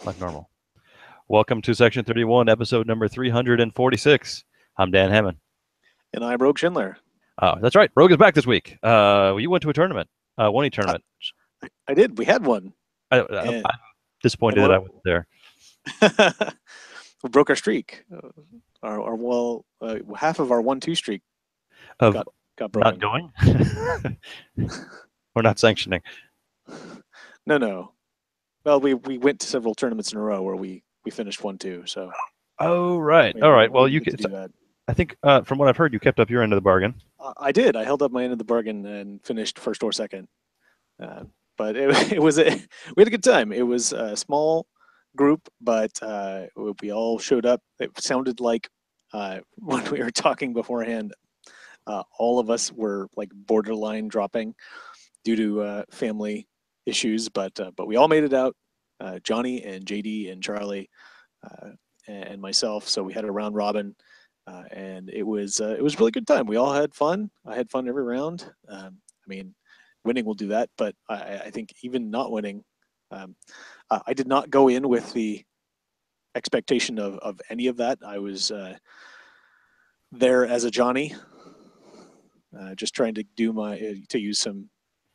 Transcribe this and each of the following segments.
like normal. Welcome to Section 31, episode number 346. I'm Dan Hammond. And I'm Rogue Schindler. That's right. Rogue is back this week. You went to a tournament, one tournament. I did. We had one. I'm disappointed that I wasn't there. We broke our streak. Half of our 1-2 streak Of got broken. Not going? Or not sanctioning? No. Well, we went to several tournaments in a row where we finished 1-2. So. Oh, right. All right. Well, you could do that. I think from what I've heard, you kept up your end of the bargain. I did. I held up my end of the bargain and finished first or second. But we had a good time. It was a small group, but we all showed up. It sounded like when we were talking beforehand, all of us were like borderline dropping due to family issues, but we all made it out. Johnny and JD and Charlie and myself. So we had a round robin. And it was a really good time. We all had fun. I had fun every round. I mean, winning will do that, but I think even not winning, I did not go in with the expectation of any of that. I was there as a Johnny, just trying to to use some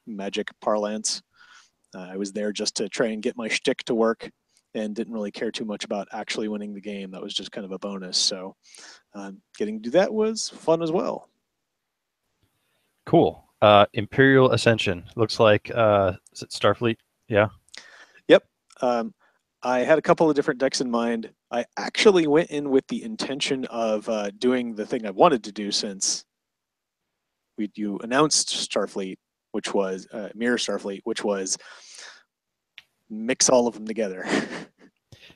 magic parlance. I was there just to try and get my shtick to work, and didn't really care too much about actually winning the game. That was just kind of a bonus. So getting to do that was fun as well. Cool. Imperial Ascension. Looks like is it Starfleet? Yeah. Yep. I had a couple of different decks in mind. I actually went in with the intention of doing the thing I wanted to do since you announced Starfleet, which was Mirror Starfleet, which was mix all of them together.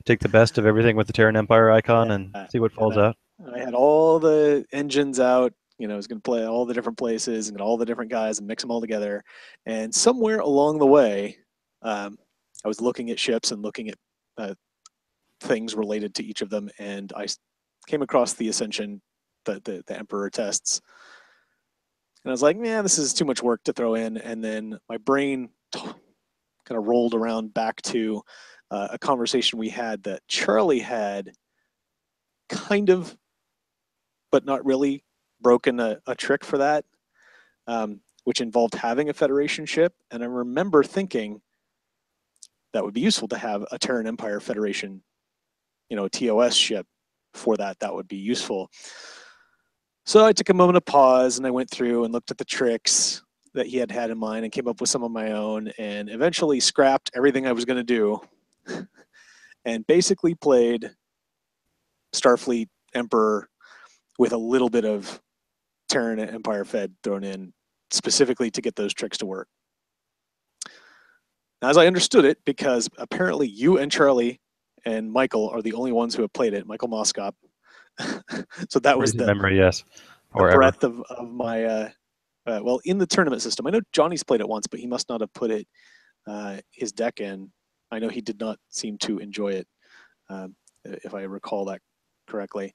Take the best of everything with the Terran Empire icon and see what falls out. I had all the engines out. I was going to play all the different places and get all the different guys and mix them all together. And somewhere along the way, I was looking at ships and looking at things related to each of them, and I came across the Ascension, the Emperor tests. And I was like, man, this is too much work to throw in. And then my brain kind of rolled around back to a conversation we had that Charlie had kind of, but not really, broken a trick for that, which involved having a Federation ship. And I remember thinking that would be useful to have a Terran Empire Federation, a TOS ship for that. That would be useful. So I took a moment of pause and I went through and looked at the tricks that he had in mind and came up with some of my own, and eventually scrapped everything I was going to do and basically played Starfleet Emperor with a little bit of Terran Empire Fed thrown in specifically to get those tricks to work. Now, as I understood it, because apparently you and Charlie and Michael are the only ones who have played it, Michael Moskop. So that was the memory, yes. The breadth of my well, in the tournament system. I know Johnny's played it once, but he must not have put it his deck in. I know he did not seem to enjoy it, if I recall that correctly.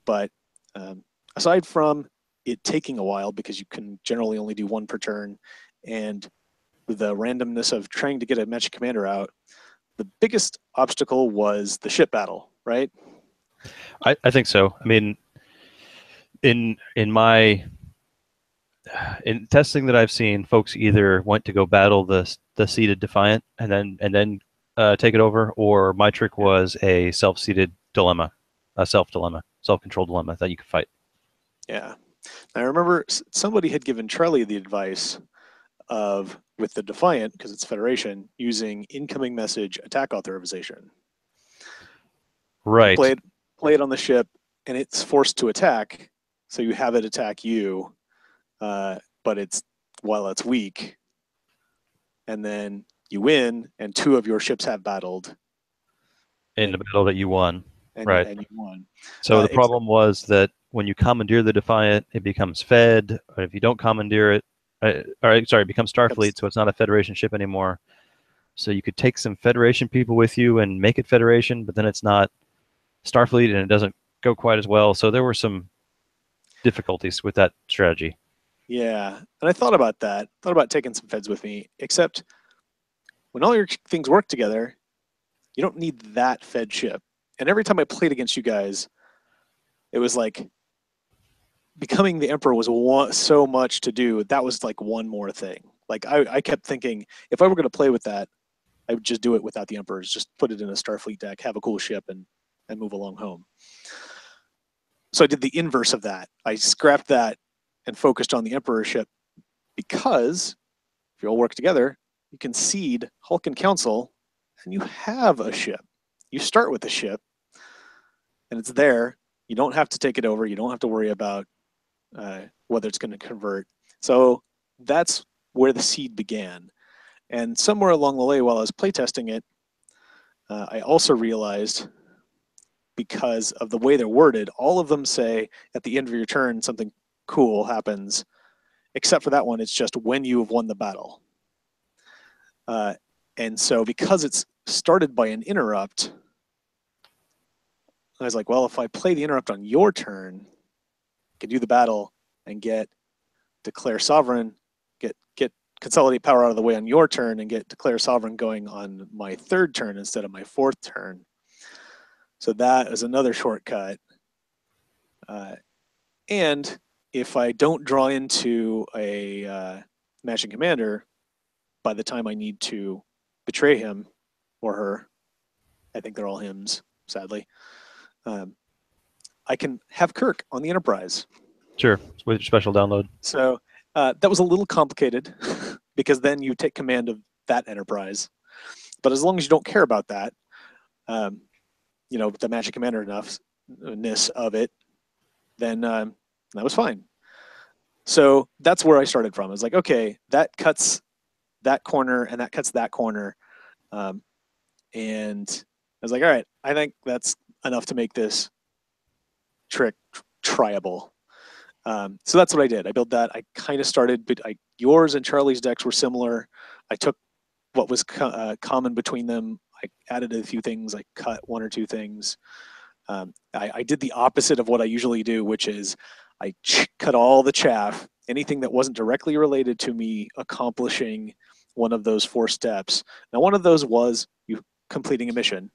But aside from it taking a while, because you can generally only do one per turn, and the randomness of trying to get a Magic Commander out, the biggest obstacle was the ship battle, right? I think so. I mean, in testing that I've seen, folks either went to go battle the seated Defiant and then take it over, or my trick was a self-seated dilemma, a self-control dilemma that you could fight. Yeah. I remember somebody had given Charlie the advice of, with the Defiant, because it's Federation, using incoming message attack authorization. Right. Play it on the ship, and it's forced to attack, so you have it attack you, but while it's weak, and then you win, and two of your ships have battled. In the battle that you won. And you won. So the problem was that when you commandeer the Defiant, it becomes Fed. Or if you don't commandeer it, it becomes Starfleet, so it's not a Federation ship anymore. So you could take some Federation people with you and make it Federation, but then it's not Starfleet and it doesn't go quite as well. So there were some difficulties with that strategy. Yeah, and I thought about that. Thought about taking some Feds with me, except when all your things work together, You don't need that fed ship. And every time I played against you guys, it was like becoming the emperor was so much to do. That was like one more thing. Like I kept thinking, if I were going to play with that, I would just do it without the emperors. Just put it in a Starfleet deck, have a cool ship, and move along home. So I did the inverse of that. I scrapped that and focused on the emperor ship because if you all work together, you can seed Hulk and Council, and you have a ship. You start with a ship, and it's there. You don't have to take it over. You don't have to worry about whether it's going to convert. So that's where the seed began. And somewhere along the way, while I was playtesting it, I also realized, because of the way they're worded, all of them say at the end of your turn something cool happens, except for that one, it's just when you have won the battle. And so because it's started by an interrupt, I was like, well, if I play the interrupt on your turn, I can do the battle and get declare sovereign, get consolidate power out of the way on your turn, and get declare sovereign going on my third turn instead of my fourth turn. So that is another shortcut. And if I don't draw into a matching commander by the time I need to betray him or her, I think they're all hims, sadly, I can have Kirk on the Enterprise. Sure, with your special download. So that was a little complicated because then you take command of that Enterprise. But as long as you don't care about that, the magic commander enoughness of it, then that was fine. So that's where I started from. I was like, okay, that cuts that corner and that cuts that corner. And I was like, all right, I think that's enough to make this trick triable. So that's what I did. I built that. I kind of started, but yours and Charlie's decks were similar. I took what was common between them. I added a few things. I cut one or two things. I did the opposite of what I usually do, which is I cut all the chaff, anything that wasn't directly related to me accomplishing one of those 4 steps. Now, one of those was you completing a mission.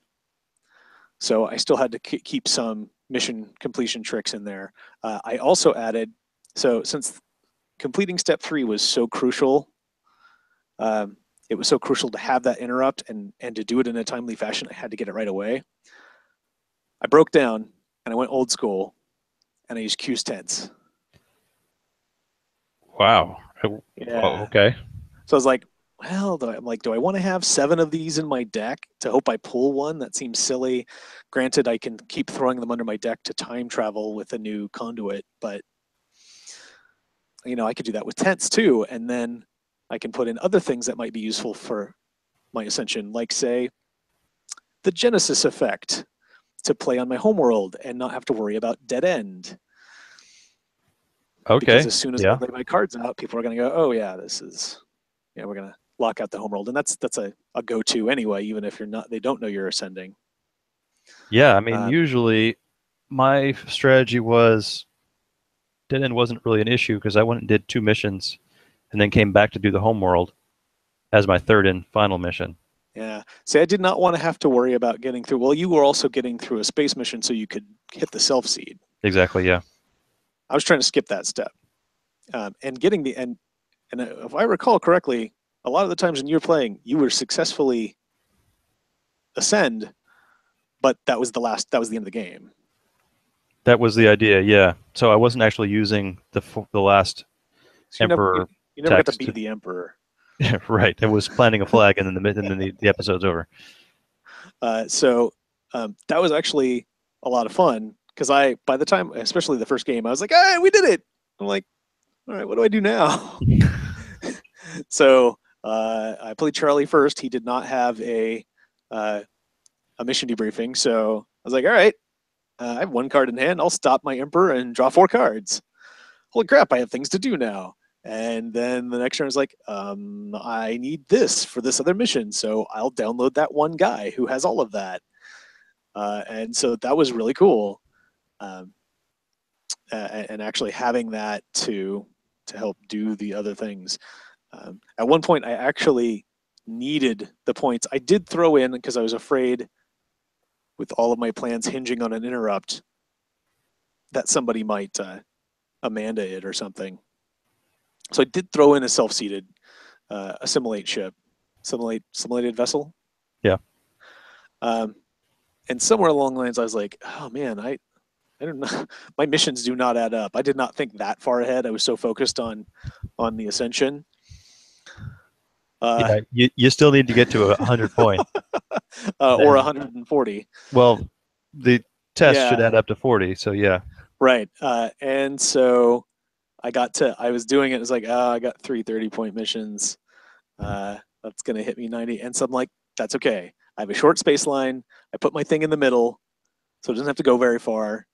So I still had to keep some mission completion tricks in there. I also added, so since completing step 3 was so crucial, it was so crucial to have that interrupt and to do it in a timely fashion, I had to get it right away. I broke down and I went old school and I used Q's tense. Wow. Yeah. Oh, okay. So I was like, well, do I want to have 7 of these in my deck to hope I pull one? That seems silly. Granted, I can keep throwing them under my deck to time travel with a new conduit, but I could do that with tents too, and then I can put in other things that might be useful for my ascension, like say the Genesis effect to play on my homeworld and not have to worry about dead end. Okay. Because as soon as I lay my cards out, people are going to go, oh yeah, this is, we're going to lock out the homeworld, and that's a go-to anyway, even if they don't know you're ascending. Yeah, I mean, usually my strategy was dead end wasn't really an issue because I went and did 2 missions and then came back to do the homeworld as my third and final mission. Yeah. See, I did not want to have to worry about getting through. Well, you were also getting through a space mission so you could hit the self seed. Exactly, yeah. I was trying to skip that step. And getting and if I recall correctly, a lot of the times when you were playing, you were successfully ascend, but that was the end of the game. That was the idea, yeah. So I wasn't actually using the last so emperor. You never got to be the emperor. Right. It was planting a flag, and then the episode's over. So that was actually a lot of fun because by the time, especially the first game, I was like, "Hey, we did it!" I'm like, "All right, what do I do now?" So I played Charlie first. He did not have a mission debriefing, so I was like, "All right, I have 1 card in hand. I'll stop my emperor and draw 4 cards. Holy crap, I have things to do now." And then the next turn is like, I need this for this other mission, so I'll download that one guy who has all of that. And so that was really cool. And actually having that to help do the other things. At one point, I actually needed the points. I did throw in, because I was afraid with all of my plans hinging on an interrupt that somebody might Amanda it or something. So I did throw in a self-seated assimilate ship, simulated vessel. Yeah. And somewhere along the lines, I was like, oh man, I don't know. My missions do not add up. I did not think that far ahead. I was so focused on the ascension. Yeah, you still need to get to 100 points. Or 140. Well, the test should Yeah, add up to 40, so yeah. right. And so I was doing it. It's like, oh, I got 3 30-point missions. That's going to hit me 90. And so I'm like, that's okay. I have a short space line. I put my thing in the middle, so it doesn't have to go very far.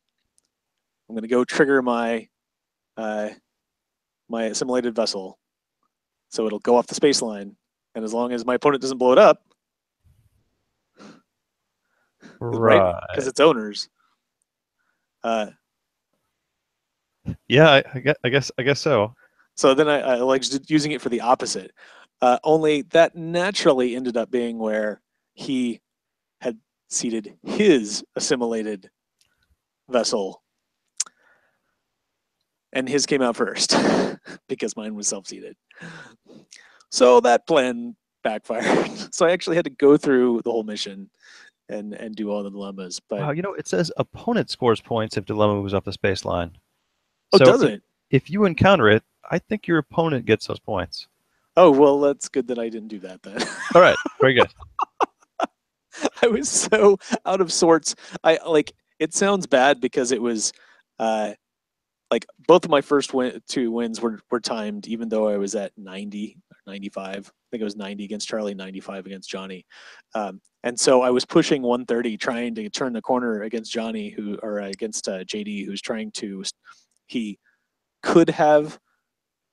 I'm going to go trigger my my assimilated vessel, so it'll go off the space line. And as long as my opponent doesn't blow it up, right? Because Right. it's owners. Yeah, I guess so. So then I like using it for the opposite. Only that naturally ended up being where he had seated his assimilated vessel, and his came out first because mine was self-seated. So that plan backfired. So I actually had to go through the whole mission and do all the dilemmas. But Wow, it says opponent scores points if dilemma moves off the space line. oh, So does it? if you encounter it, I think your opponent gets those points. Oh well, that's good that I didn't do that then. All right, very good. I was so out of sorts. I like it sounds bad because it was like both of my first 2 wins were timed, even though I was at 90 or 95. I think it was 90 against Charlie, 95 against Johnny. And so I was pushing 130, trying to turn the corner against Johnny, or against JD, who's trying to. He could have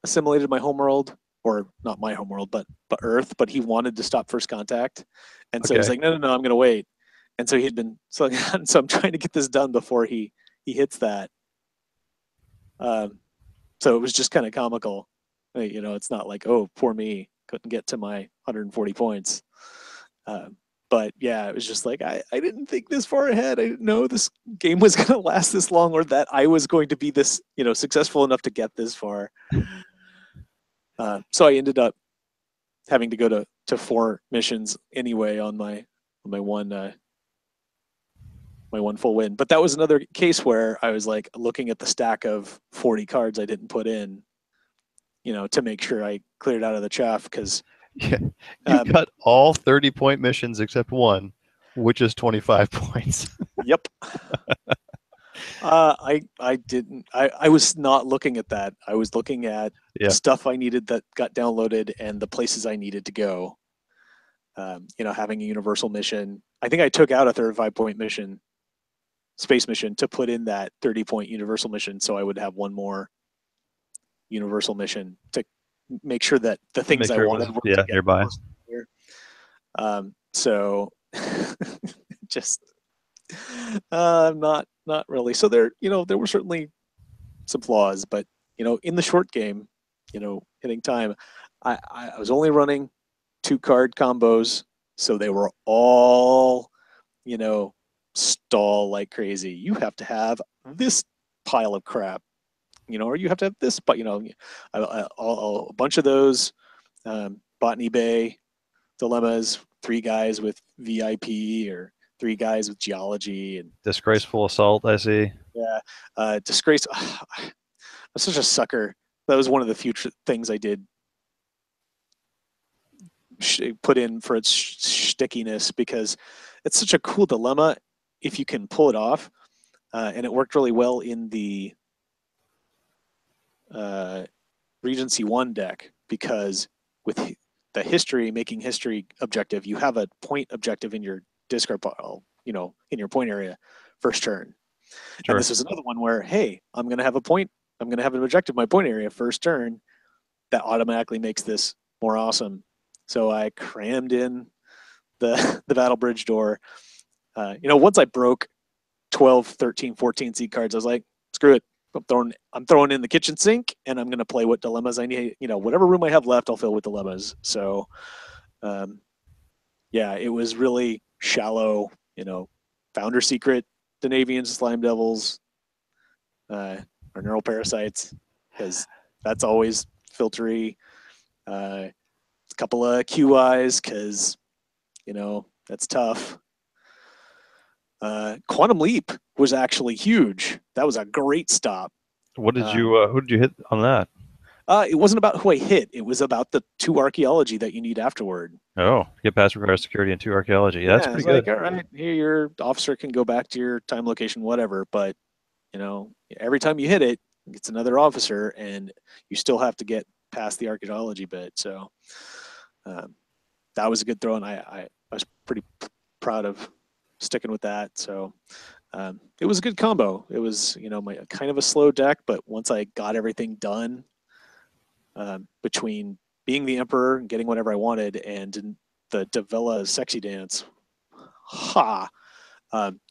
assimilated my homeworld, or not my homeworld, but Earth, but he wanted to stop first contact, and so he's Okay. like, no, I'm going to wait. And so he had been so I'm trying to get this done before he hits that. So it was just kind of comical. It's not like, oh, poor me, couldn't get to my 140 points. But yeah, it was just like, I didn't think this far ahead. I didn't know this game was going to last this long, or that I was going to be this, successful enough to get this far. So I ended up having to go to 4 missions anyway on my one my one full win. But that was another case where I was like looking at the stack of 40 cards I didn't put in, to make sure I cleared out of the chaff, because Yeah. You got all 30-point missions except one, which is 25 points. Yep. I didn't. I was not looking at that. I was looking at stuff I needed that got downloaded and the places I needed to go. Having a universal mission. I think I took out a 35-point mission, space mission, to put in that 30-point universal mission, so I would have one more universal mission to make sure that the things I wanted were nearby. Here. So just not really. So there were certainly some flaws, but in the short game, hitting time, I was only running 2 card combos, so they were all stall like crazy. You have to have this pile of crap, or you have to have this, but a bunch of those Botany Bay dilemmas, 3 guys with VIP or 3 guys with geology, and disgraceful assault, I see. Yeah, disgrace. I'm such a sucker. That was one of the future things I did put in for its stickiness, because it's such a cool dilemma if you can pull it off, and it worked really well in the Regency 1 deck, because with the making history objective, you have a point objective in your discard pile, in your point area first turn. Sure. And this is another one where, hey, I'm going to have an objective in my point area first turn. That automatically makes this more awesome. So I crammed in the battle bridge door. Once I broke 12, 13, 14 seed cards, I was like, screw it. I'm throwing in the kitchen sink, and I'm going to play what dilemmas I need. Whatever room I have left, I'll fill with dilemmas. So Um, yeah, it was really shallow. Founder secret, Denavians, Slime Devils, or neural parasites, because that's always filtery. A couple of QIs, because that's tough. Quantum Leap was actually huge. That was a great stop. What did Um, you? Who did you hit on that? it wasn't about who I hit. It was about the 2 archaeology that you need afterward. Oh, get past requires security and 2 archaeology. Yeah, that's Yeah, pretty it's like, good. all right, here your officer can go back to your time, location, whatever. But every time you hit it, it's another officer, and you still have to get past the archaeology bit. So um, that was a good throw, and I was pretty proud of sticking with that. So it was a good combo. It was my kind of a slow deck, but once I got everything done between being the emperor and getting whatever I wanted, and the Davila sexy dance, ha,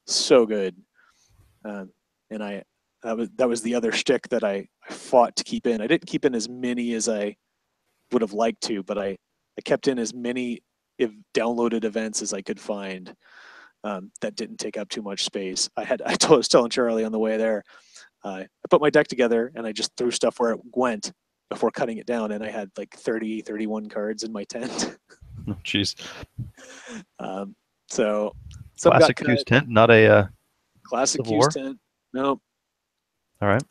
so good. And that was the other shtick that I fought to keep in. I didn't keep in as many as I would have liked to, but I kept in as many downloaded events as I could find that didn't take up too much space. I was telling Charlie on the way there, I put my deck together and I just threw stuff where it went before cutting it down, and I had like 30, 31 cards in my tent. Oh, jeez. So some got Classic cut. Q's tent, not a Classic Civil Q's War. tent. No, All right.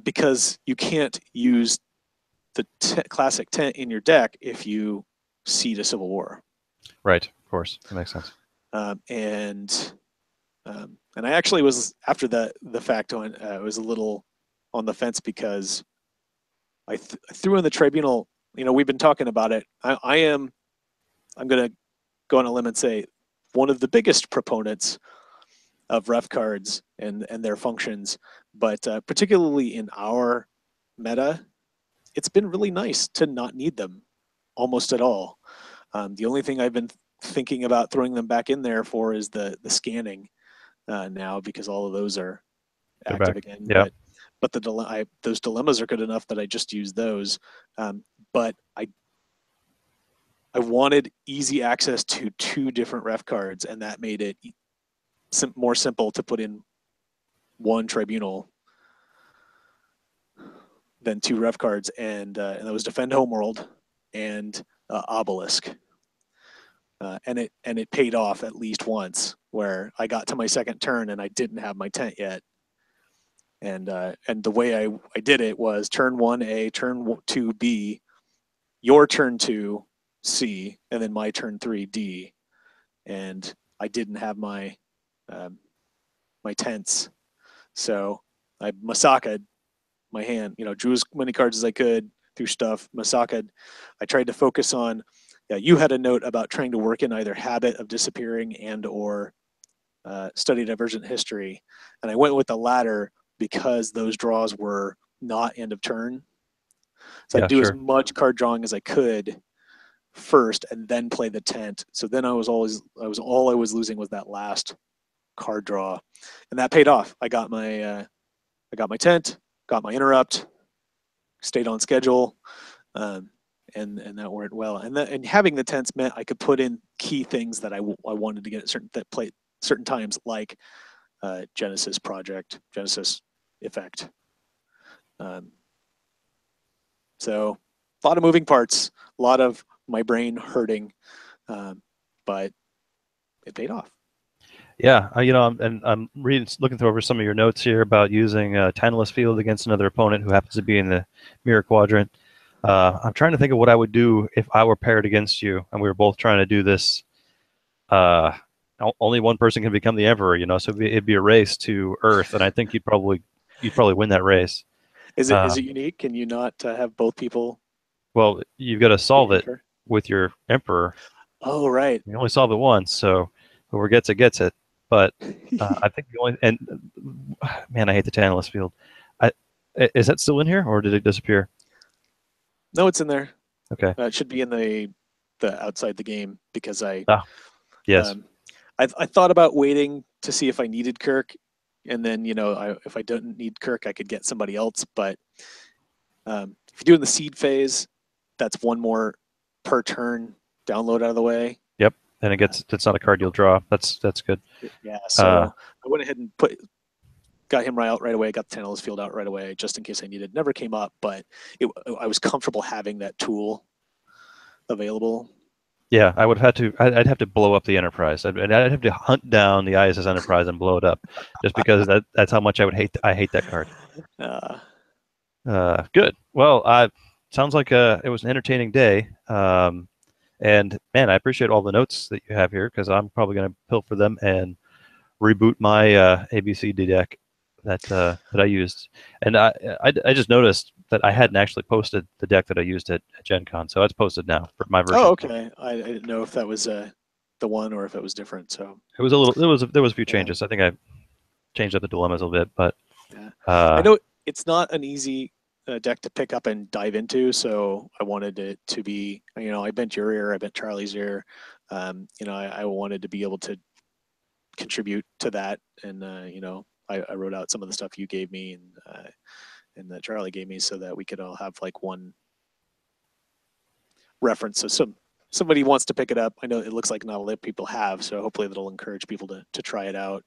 because you can't use the classic tent in your deck if you seed a Civil War. Right. Of course, that makes sense. And I actually was, after the fact, I was a little on the fence because I threw in the tribunal. We've been talking about it. I'm going to go on a limb and say one of the biggest proponents of ref cards and their functions, but particularly in our meta, it's been really nice to not need them almost at all. The only thing I've been thinking about throwing them back in there for is the scanning now, because all of those are They're active back. again. Yeah. But those dilemmas are good enough that I just use those. But I wanted easy access to 2 different ref cards, and that made it more simple to put in one tribunal than 2 ref cards, and that was Defend Homeworld and Obelisk. And it paid off at least once, where I got to my second turn and I didn't have my tent yet. And the way I did it was turn 1 A, turn 2 B, your turn 2 C, and then my turn 3 D. And I didn't have my my tents, so I Masaka'd my hand. Drew as many cards as I could, threw stuff, Masaka'd. I tried to focus on. Yeah, you had a note about trying to work in either habit of disappearing and or study divergent history, and I went with the latter because those draws were not end of turn. So I'd Yeah. do as Sure. much card drawing as I could first, and then play the tent. So then all I was losing was that last card draw, and that paid off. I got my tent, got my interrupt, stayed on schedule, and that worked well. And having the tents meant I could put in key things that I wanted to get at certain times, like Genesis project, Genesis effect. So a lot of moving parts, a lot of my brain hurting, but it paid off. Yeah, I'm looking through over some of your notes here about using Tantalus Field against another opponent who happens to be in the mirror quadrant. I'm trying to think of what I would do if I were paired against you and we were both trying to do this. Only one person can become the emperor, so it'd be a race to Earth, and I think you'd probably win that race. Is it unique? Can you not have both people Well, you've got to be solve it emperor? with your emperor. Oh, right. You only solve it once, so whoever gets it gets it. But I think the only man, I hate the Tantalus Field. I Is that still in here or did it disappear? No, it's in there. Okay. It should be in the outside the game, because Yes. um, I thought about waiting to see if I needed Kirk, and then if I don't need Kirk, I could get somebody else. But if you're doing the seed phase, that's one more per turn download out of the way. Yep, and it's not a card you'll draw. That's good. Yeah, Uh, so I went ahead and got him right away, got the Tantalus field out right away, just in case I needed. Never came up, but I was comfortable having that tool available. yeah, I would have had to. I'd have to blow up the Enterprise. I'd have to hunt down the ISS Enterprise and blow it up, just because that's how much I would hate. I hate that card. Uh, Good. Well, sounds like it was an entertaining day. And man, I appreciate all the notes that you have here because I'm probably going to pilfer them and reboot my ABCD deck that I used. And I just noticed that I hadn't actually posted the deck that I used at Gen Con, so it's posted now for my version. oh, okay. I didn't know if that was the one or if it was different. So it was a little. There was a few changes. I think I changed up the dilemmas a little bit, but yeah. I know it's not an easy deck to pick up and dive into, so I wanted it to be. I bent your ear, I bent Charlie's ear. I wanted to be able to contribute to that, and I wrote out some of the stuff you gave me and that Charlie gave me, so that we could all have like one reference. So somebody wants to pick it up. I know it looks like not a lot of people have, so hopefully that'll encourage people to try it out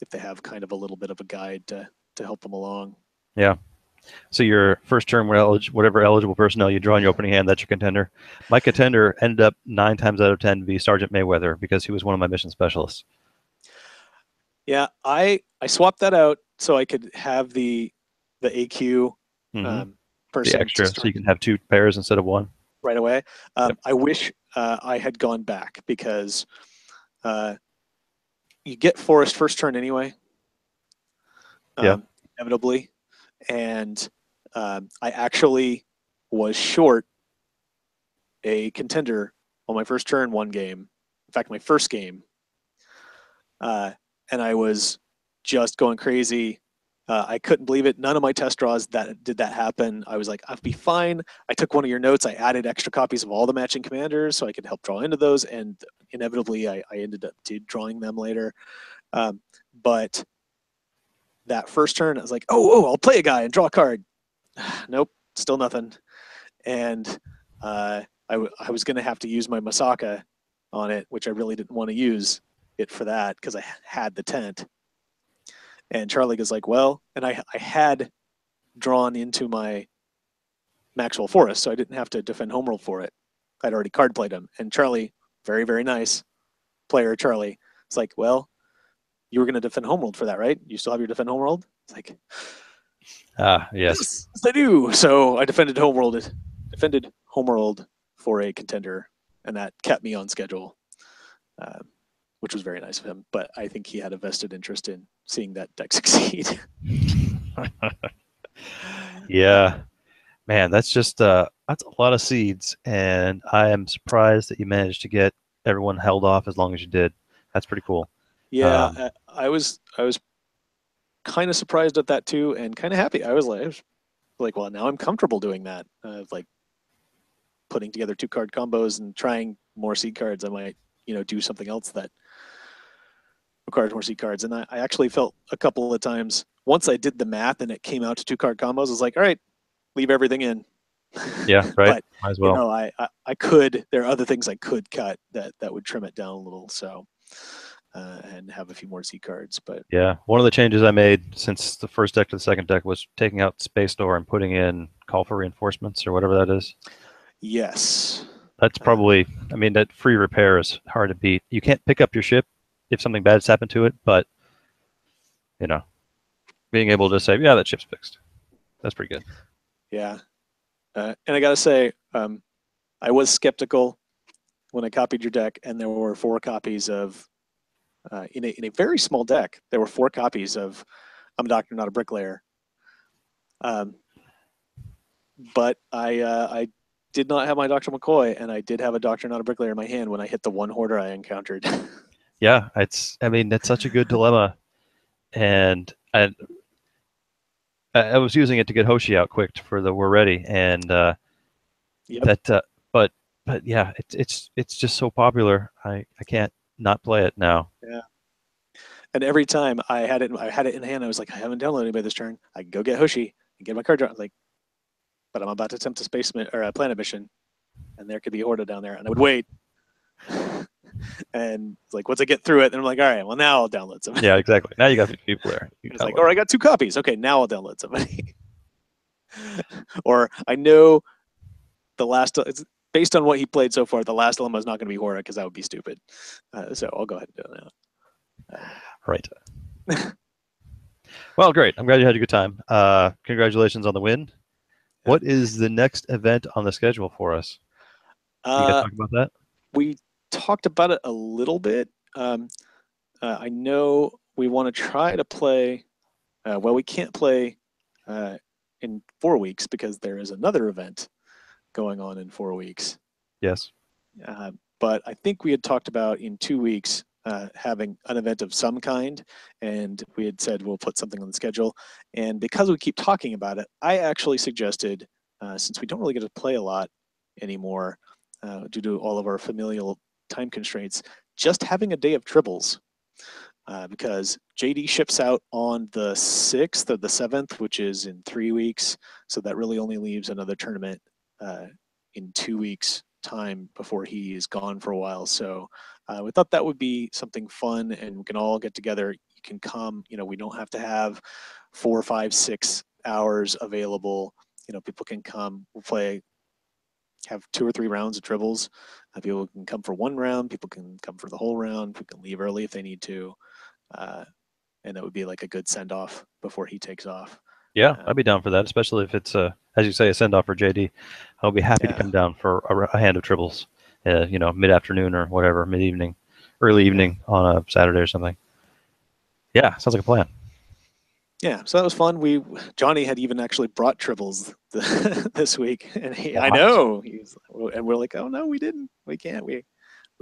if they have kind of a little bit of a guide to help them along. Yeah. So your first turn, whatever eligible personnel you draw in your opening hand, that's your contender. My contender ended up 9 times out of 10 to be Sergeant Mayweather because he was one of my mission specialists. Yeah, I swapped that out so I could have the AQ person the extra, so you can have 2 pairs instead of 1 right away. Yep. I wish I had gone back because you get Forest first turn anyway. Yeah. Inevitably. And I actually was short a contender on my first turn one game. In fact, my first game. And I was just going crazy. I couldn't believe it. None of my test draws did that happen. I was like, I'll be fine. I took one of your notes. I added extra copies of all the matching commanders so I could help draw into those. And inevitably, I ended up drawing them later. But that first turn, I was like, oh, I'll play a guy and draw a card. Nope, still nothing. And I was going to have to use my Masaka on it, which I really didn't want to use it for that because I had the tent. And Charlie goes like, well, and I had drawn into my Maxwell Forest, so I didn't have to defend Homeworld for it. I'd already card played him. And Charlie, very, very nice player, Charlie, it's like, well, you were going to defend Homeworld for that, right? You still have your defend Homeworld? It's like, yes, I do. So I defended Homeworld for a contender, and that kept me on schedule, which was very nice of him. But I think he had a vested interest in seeing that deck succeed. Yeah, man, that's a lot of seeds, and I am surprised that you managed to get everyone held off as long as you did. That's pretty cool. Yeah, I was kind of surprised at that too, and kind of happy. I was like, well, now I'm comfortable doing that. Like putting together 2-card combos and trying more seed cards. I might, do something else that requires more seed cards. And I actually felt a couple of times once I did the math and it came out to 2-card combos, I was like, all right, leave everything in. Yeah, right. But might as well. I could. There are other things I could cut that would trim it down a little. So. And have a few more seed cards, but yeah, one of the changes I made since the first deck to the second deck was taking out Space Door and putting in Call for Reinforcements or whatever that is. Yes, that's probably. I mean, that free repair is hard to beat. You can't pick up your ship if something bad's happened to it, but being able to say, yeah, that ship's fixed, that's pretty good. Yeah, and I gotta say, I was skeptical when I copied your deck, and there were 4 copies of. In a very small deck, there were 4 copies of I'm a Doctor, Not a Bricklayer. But I did not have my Dr. McCoy, and I did have a Doctor, Not a Bricklayer in my hand when I hit the one hoarder I encountered. Yeah, it's such a good dilemma, and I was using it to get Hoshi out quick for the We're Ready, and yep. But yeah, it's just so popular. I can't not play it now. Yeah. And every time I had it in hand, I was like, I haven't downloaded anybody this turn. I can go get Hoshi and get my card drawn. Like, but I'm about to attempt a planet mission. and there could be a Horda down there, and I would wait. And it's like, once I get through it, and I'm like, all right, well, now I'll download somebody. Yeah, exactly. Now you got 50 people there. It's like, all right, I got 2 copies. Okay, now I'll download somebody. Or I know the last, it's based on what he played so far, the last dilemma is not going to be Horda because that would be stupid. So I'll go ahead and do it now. Right. Well, great. I'm glad you had a good time. Congratulations on the win. What is the next event on the schedule for us? You guys talk about that? We talked about it a little bit. I know we want to try to play. Well, we can't play in 4 weeks because there is another event going on in 4 weeks. Yes. But I think we had talked about in 2 weeks having an event of some kind, and we had said we'll put something on the schedule. And because we keep talking about it, I actually suggested, since we don't really get to play a lot anymore due to all of our familial time constraints, just having a day of tribbles. Because JD ships out on the 6th or the 7th, which is in 3 weeks. So that really only leaves another tournament in 2 weeks' time before he is gone for a while. So we thought that would be something fun, and we can all get together. You can come, we don't have to have 4, 5, 6 hours available. People can come, we'll play, have 2 or 3 rounds of tribbles. People can come for 1 round, people can come for the whole round, people can leave early if they need to. And that would be like a good send-off before he takes off. Yeah, I'd be down for that, especially if it's, as you say, a send-off for JD. I'll be happy to come down for a hand of tribbles, mid-afternoon or whatever, mid-evening, early evening on a Saturday or something. Yeah, sounds like a plan. Yeah, so that was fun. Johnny had even actually brought tribbles this week, and I know, and we're like, oh no, we didn't, we can't, we've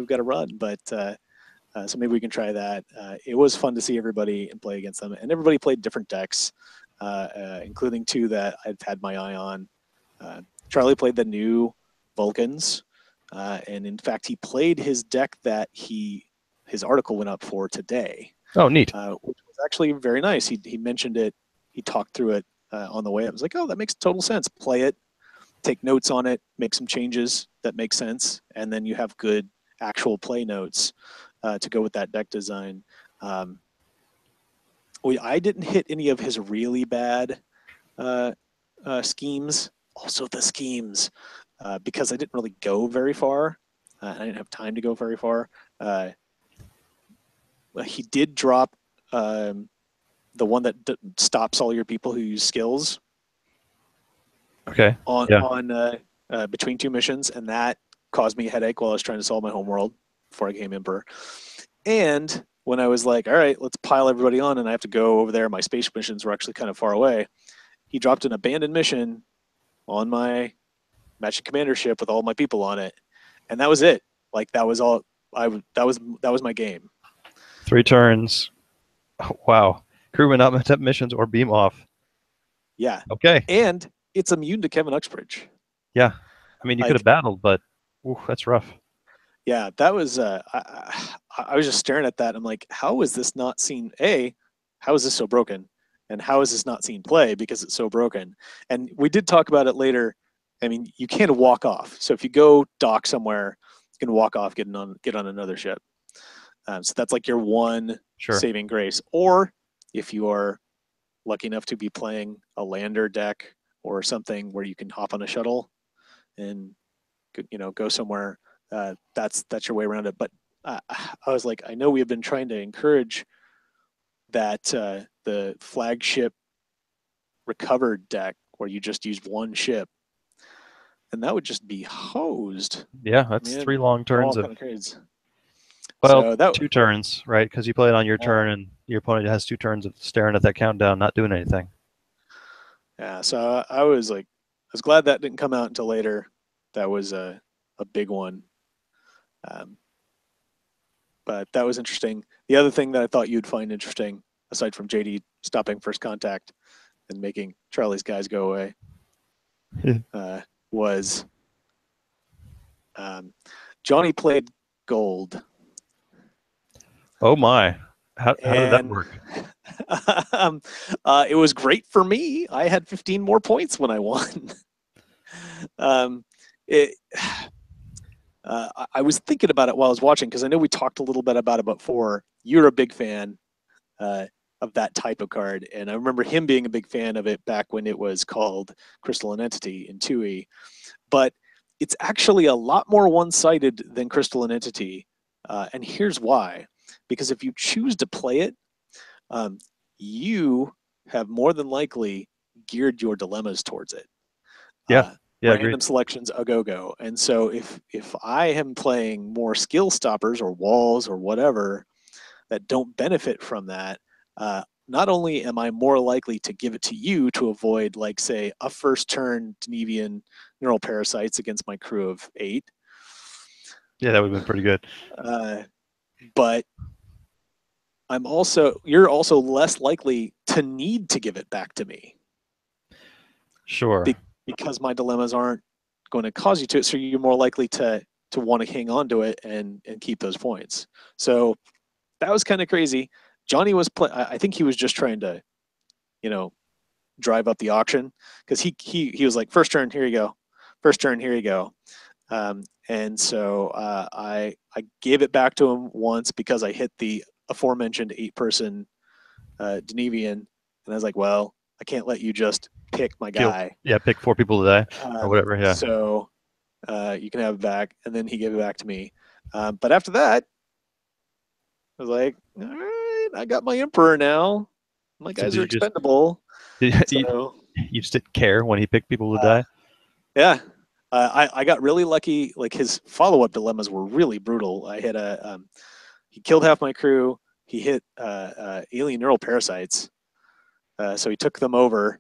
got to run, but so maybe we can try that. It was fun to see everybody and play against them, and everybody played different decks, including 2 that I've had my eye on. Charlie played the new Vulcans, and in fact, he played his deck that his article went up for today. Oh, neat. Which was actually very nice. He mentioned it. He talked through it on the way. I was like, oh, that makes total sense. Play it, take notes on it, make some changes that make sense, and then you have good actual play notes to go with that deck design. I didn't hit any of his really bad schemes. Also the schemes, because I didn't really go very far. I didn't have time to go very far. He did drop the one that stops all your people who use skills. Okay. On between 2 missions, and that caused me a headache while I was trying to solve my homeworld before I became Emperor. And when I was like, all right, let's pile everybody on, and I have to go over there, my space missions were actually kind of far away. He dropped an abandoned mission on my Magic Commander ship with all my people on it, and that was it. Like, that was all. That was my game. 3 turns. Oh, wow. Crewman not meant to have missions or beam off. Yeah. Okay. And it's immune to Kevin Uxbridge. Yeah. I mean, you could have battled, but that's rough. Yeah, that was. I was just staring at that. I'm like, how is this not seen? How is this so broken? And how is this not seen play because it's so broken? And we did talk about it later. I mean, you can't walk off. So if you go dock somewhere, you can walk off, get on another ship. So that's like your one saving grace. Or if you are lucky enough to be playing a lander deck or something where you can hop on a shuttle and go somewhere, that's your way around it. But I was like, I know we have been trying to encourage that the flagship recovered deck where you just use 1 ship, and that would just be hosed. Yeah, that's 3 long turns of trades. Well, so 2 turns, right? Because you play it on your turn, and your opponent has 2 turns of staring at that countdown, not doing anything. Yeah, so I was glad that didn't come out until later. That was a big one. But that was interesting. The other thing that I thought you'd find interesting, aside from JD stopping first contact and making Charlie's guys go away, was Johnny played gold. Oh my! How did that work? It was great for me. I had 15 more points when I won. I was thinking about it while I was watching because I know we talked a little bit about it before. You're a big fan uh, of that type of card, and I remember him being a big fan of it back when it was called Crystalline Entity in 2E. But it's actually a lot more one-sided than Crystalline Entity, and here's why: because if you choose to play it, um, you have more than likely geared your dilemmas towards it. Yeah. Uh, Yeah. Agreed. Random selections a go go, and so if I am playing more skill stoppers or walls or whatever that don't benefit from that, not only am I more likely to give it to you to avoid, like, say, a first turn Denevian neural parasites against my crew of 8, Yeah, that would have been pretty good. uh, but you're also less likely to need to give it back to me Sure. because my dilemmas aren't going to cause you to. So you're more likely to want to hang on to it and keep those points. So that was kind of crazy. Johnny was I think he was just trying to, you know, drive up the auction because he was like, first turn, here you go, first turn, here you go. And so I gave it back to him once because I hit the aforementioned 8-person Denevian, and I was like, well, I can't let you just pick my Kill. guy. Yeah, pick 4 people today or whatever. Yeah. So you can have it back. And then he gave it back to me. But after that, I was like, all right, I got my Emperor now. My So guys are expendable. you, So you just didn't care when he picked people to die? yeah, I got really lucky. Like, his follow-up dilemmas were really brutal. I hit he killed half my crew. He hit alien neural parasites. So he took them over,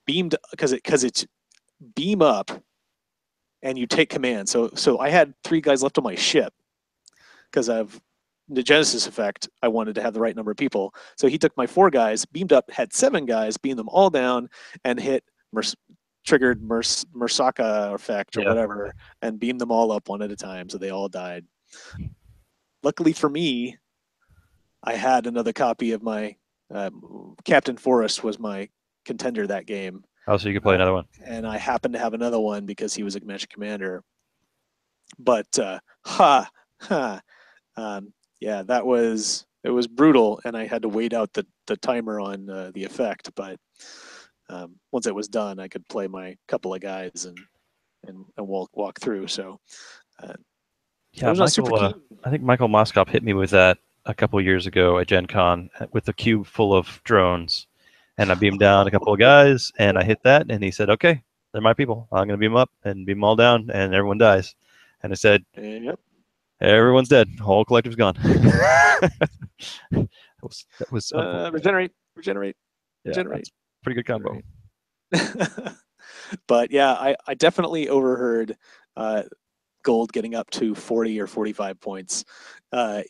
beamed because it's beam up, and you take command. So I had 3 guys left on my ship because of the Genesis effect. I wanted to have the right number of people. So he took my 4 guys, beamed up, had 7 guys, beamed them all down, and triggered Mersaka effect or Yeah. whatever, and beamed them all up one at a time. So they all died. Luckily for me, I had another copy of my Captain Forrest was my contender that game. Oh, so you could play another one. And I happened to have another one because he was a Magic Commander. But ha ha, yeah, it was brutal, and I had to wait out the timer on the effect. But once it was done, I could play my couple of guys and walk through. So I Yeah, was not super Michael. keen. I think Michael Moskop hit me with that a couple of years ago at Gen Con with a cube full of drones, and I beamed down a couple of guys, and I hit that, and he said, "Okay, they're my people. I'm going to beam them up and beam them all down, and everyone dies." And I said, Yep. "Everyone's dead. Whole collective's gone." that was unfortunate. Regenerate, Yeah, that's a pretty good combo. regenerate. But yeah, I definitely overheard Gold getting up to 40 or 45 points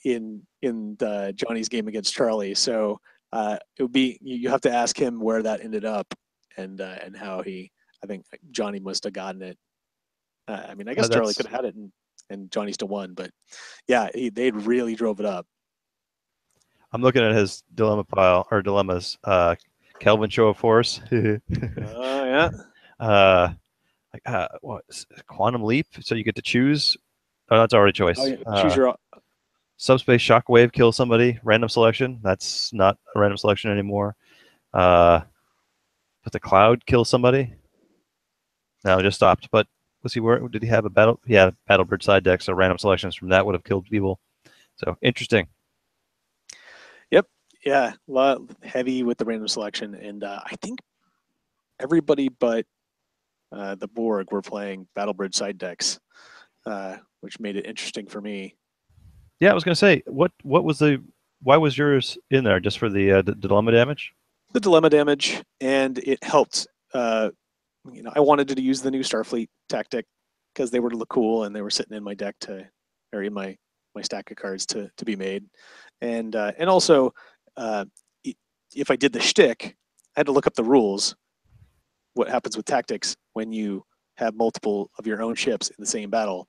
in Johnny's game against Charlie. So it would be, you have to ask him where that ended up and how he. I think Johnny must have gotten it. I mean, I guess Charlie That's could have had it and Johnny still won, but yeah, they really drove it up. I'm looking at his dilemma pile or dilemmas. Kelvin Show of Force. Yeah. What Quantum Leap? So you get to choose. Oh, that's already Oh choice. yeah. Choose your. Subspace Shockwave kill somebody. Random selection. That's not a random selection anymore. Uh, but the Cloud kill somebody. No, it just stopped. But was he where? Did he have a battle? Yeah, Battlebird side deck. So random selections from that would have killed people. So interesting. Yep. Yeah. A lot heavy with the random selection, and I think everybody but the Borg were playing Battlebridge side decks, which made it interesting for me. Yeah, I was gonna say what was the why was yours in there just for the dilemma damage? The dilemma damage, and it helped. I wanted to use the new Starfleet tactic because they were to look cool and they were sitting in my deck or in my stack of cards to be made, and also uh, if I did the shtick, I had to look up the rules. What happens with tactics when you have multiple of your own ships in the same battle?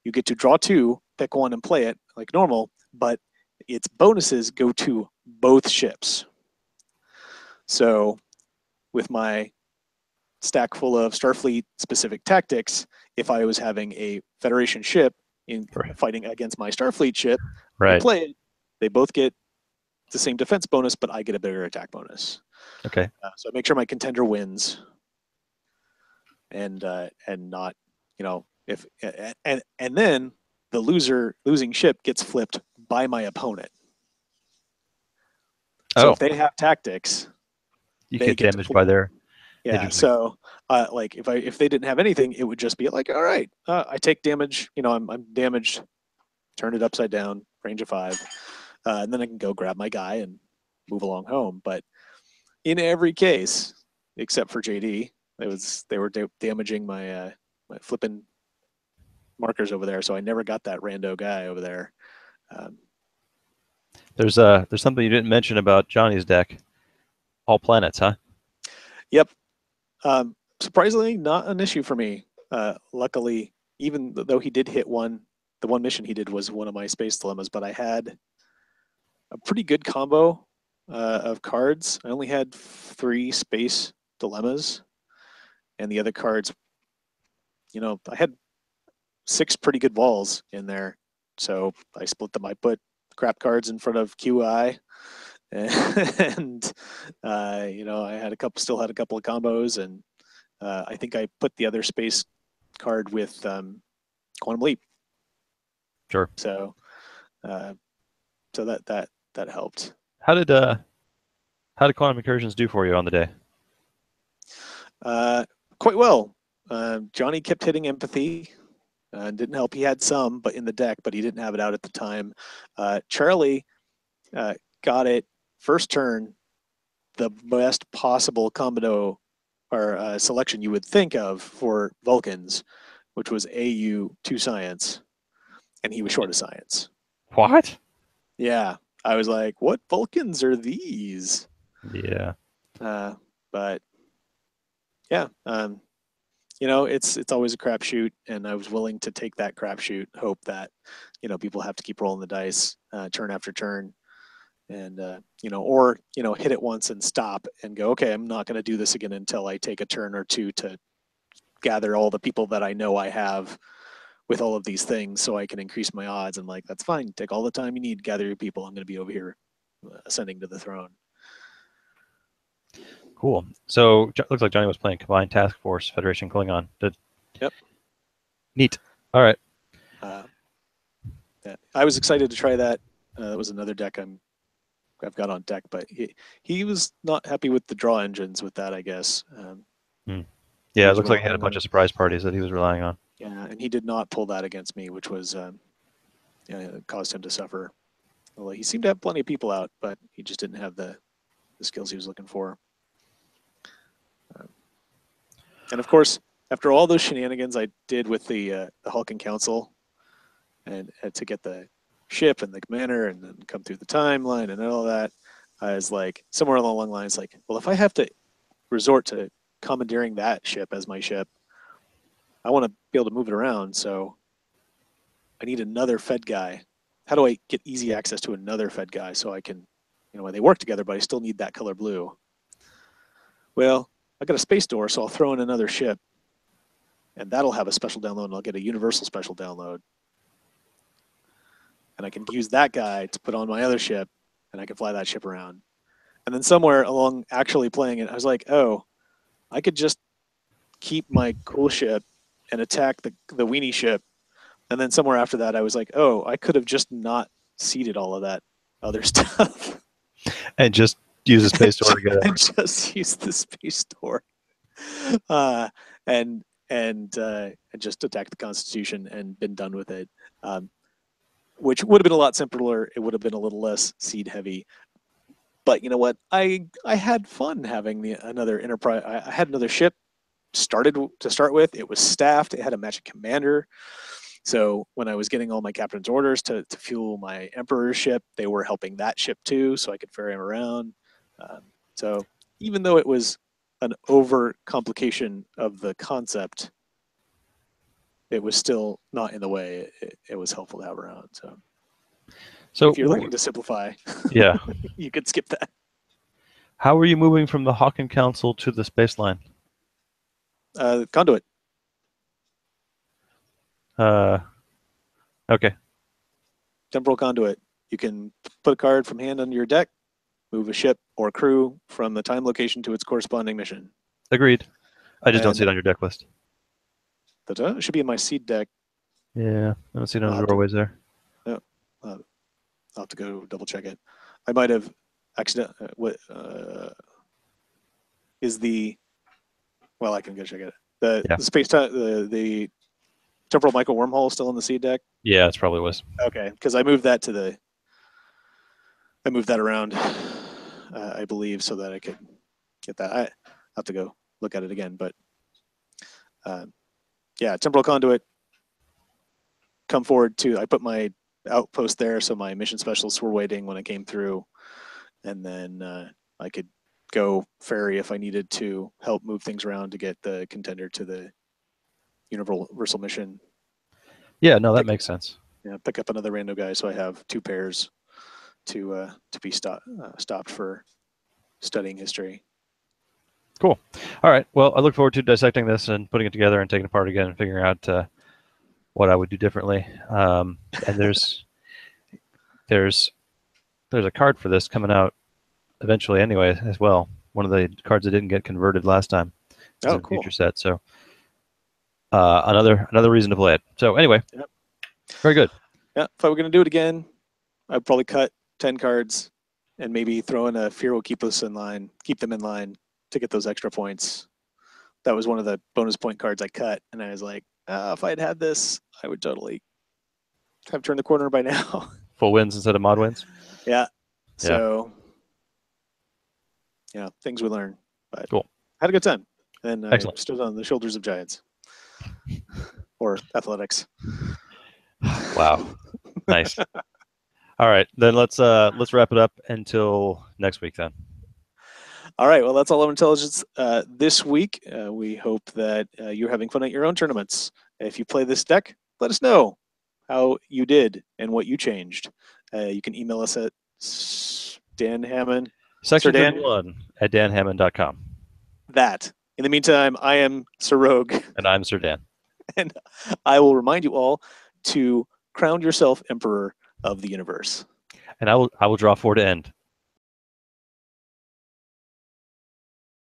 You get to draw 2, pick one, and play it like normal, but its bonuses go to both ships. So with my stack full of Starfleet specific tactics, if I was having a Federation ship in fighting against my Starfleet ship, they Right. play it. They both get the same defense bonus, but I get a bigger attack bonus. Okay. So I make sure my contender wins, and not, if and then the losing ship gets flipped by my opponent. So Oh, if they have tactics, you they get get to damaged flip. by their. Yeah. Interesting. So like if they didn't have anything, it would just be like, all right, I take damage. I'm damaged. Turn it upside down, range of 5, and then I can go grab my guy and move along home. But in every case, except for JD, they were damaging my flipping markers over there, so I never got that rando guy over there. Um, There's something you didn't mention about Johnny's deck. All planets, huh? yep. Surprisingly, not an issue for me. Luckily, even though he did hit the one mission he did was one of my space dilemmas, but I had a pretty good combo of cards. I only had 3 space dilemmas, and the other cards, I had 6 pretty good walls in there. So I split them. I put crap cards in front of QI, and I had still had a couple of combos, and I think I put the other space card with Quantum Leap. Sure. So, so that helped. How did quantum incursions do for you on the day? Quite well. Johnny kept hitting empathy. Didn't help. He had some, but in the deck, but he didn't have it out at the time. Charlie got it first turn, the best possible combo or selection you would think of for Vulcans, which was AU 2 science, and he was short of science. What? Yeah, I was like, what Vulcans are these? Yeah. But yeah, it's always a crapshoot, and I was willing to take that crapshoot, hope that people have to keep rolling the dice turn after turn, and or hit it once and stop and go, okay, I'm not going to do this again until I take a turn or two to gather all the people that I know I have with all of these things, so I can increase my odds. And like, that's fine. Take all the time you need. Gather your people. I'm going to be over here ascending to the throne. Cool. So looks like Johnny was playing Combined Task Force Federation Klingon. Yep. Neat. All right. I was excited to try that. That was another deck I've got on deck, but he was not happy with the draw engines with that, I guess. Yeah, it looks like he had a bunch of surprise parties that he was relying on. Yeah, and he did not pull that against me, which was caused him to suffer. Well, he seemed to have plenty of people out, but he just didn't have the skills he was looking for. And of course, after all those shenanigans I did with the Hulking Council, and to get the ship and the commander and then come through the timeline and all that, I was like, somewhere along the lines, like, well, if I have to resort to commandeering that ship as my ship, I want to be able to move it around. So I need another Fed guy. How do I get easy access to another Fed guy so I can, when they work together, but I still need that color blue? Well, I got a space door, so I'll throw in another ship, and that'll have a special download, and I'll get a universal special download. And I can use that guy to put on my other ship, and I can fly that ship around. And then somewhere along actually playing it, I was like, oh, I could just keep my cool ship and attack the weenie ship. And then somewhere after that, I was like, oh, I could have just not seeded all of that other stuff. And just use the space door to get and just use the space door. And just attack the Constitution and been done with it. Which would have been a lot simpler. It would have been a little less seed heavy. But you know what? I had fun having another Enterprise. I had another ship to start with. It was staffed. It had a magic commander. So when I was getting all my captain's orders to fuel my Emperor's ship, they were helping that ship too, so I could ferry him around. So even though it was an over complication of the concept, it was still not in the way. It was helpful to have around. So if you're looking to simplify, yeah, you could skip that. How were you moving from the Hawken Council to the space line? Conduit. Okay. Temporal conduit. You can put a card from hand under your deck, move a ship or crew from the time location to its corresponding mission. Agreed. I just don't And see it on your deck list. it should be in my seed deck. Yeah, I don't see it on I'll the have to, doorways there. no, I'll have to go double check it. I might have accident. What is the? Well, I can go check it. The Yeah. space time, the temporal micro wormhole still in the seed deck. Yeah, it's probably was. Okay, because I moved that around, I believe, so that I could get that. I have to go look at it again, but yeah, temporal conduit. Come forward to. I put my outpost there, so my mission specialists were waiting when I came through, and then I could go ferry if I needed to help move things around to get the contender to the universal mission. Yeah, no, that makes sense. Yeah, pick up another rando guy, so I have 2 pairs to be stopped for studying history. Cool. All right. Well, I look forward to dissecting this and putting it together and taking it apart again and figuring out what I would do differently. And there's a card for this coming out eventually anyway as well. One of the cards that didn't get converted last time is in a Cool. future set. So another reason to play it. So anyway, Yep. Very good. Yeah, if I were going to do it again, I'd probably cut 10 cards and maybe throw in a Fear will keep them in line to get those extra points. That was one of the bonus point cards I cut, and I was like, if I had had this, I would totally have turned the corner by now. Full wins instead of mod wins. Yeah. So, things we learn. But cool. Had a good time. And I Excellent. stood on the shoulders of giants. Or athletics. Wow. Nice. All right. Then let's wrap it up until next week then. All right. Well, that's all of intelligence this week. We hope that you're having fun at your own tournaments. If you play this deck, let us know how you did and what you changed. You can email us at Dan Hammond. Section Sir Dan? 31 at danhammond.com. That. In the meantime, I am Sir Rogue. And I'm Sir Dan. And I will remind you all to crown yourself Emperor of the Universe. And I will draw 4 to end.